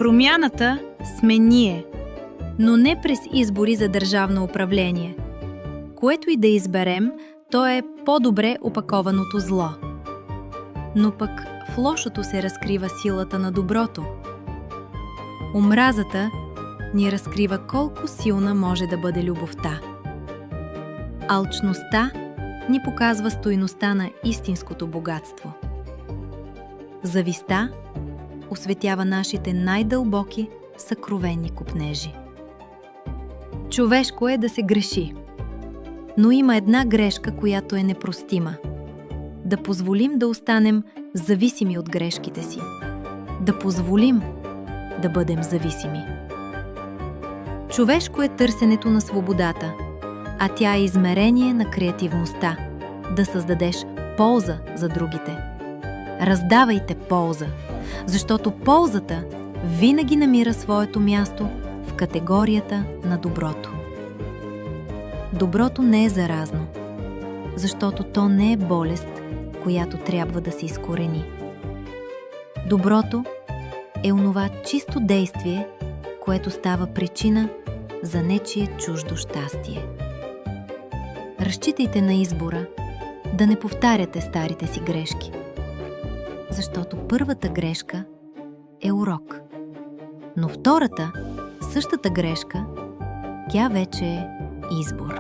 Промяната сме ние, но не през избори за държавно управление. Което и да изберем, то е по-добре опакованото зло. Но пък в лошото се разкрива силата на доброто. Омразата ни разкрива колко силна може да бъде любовта. Алчността ни показва стойността на истинското богатство. Завистта осветява нашите най-дълбоки съкровенни копнежи. Човешко е да се греши, но има една грешка, която е непростима. Да позволим да останем зависими от грешките си. Да позволим да бъдем зависими. Човешко е търсенето на свободата, а тя е измерение на креативността. Да създадеш полза за другите. Раздавайте полза, защото ползата винаги намира своето място в категорията на доброто. Доброто не е заразно, защото то не е болест, която трябва да се изкорени. Доброто е онова чисто действие, което става причина за нечие чуждо щастие. Разчитайте на избора да не повтаряте старите си грешки, защото първата грешка е урок, но втората, същата грешка, тя вече е избор.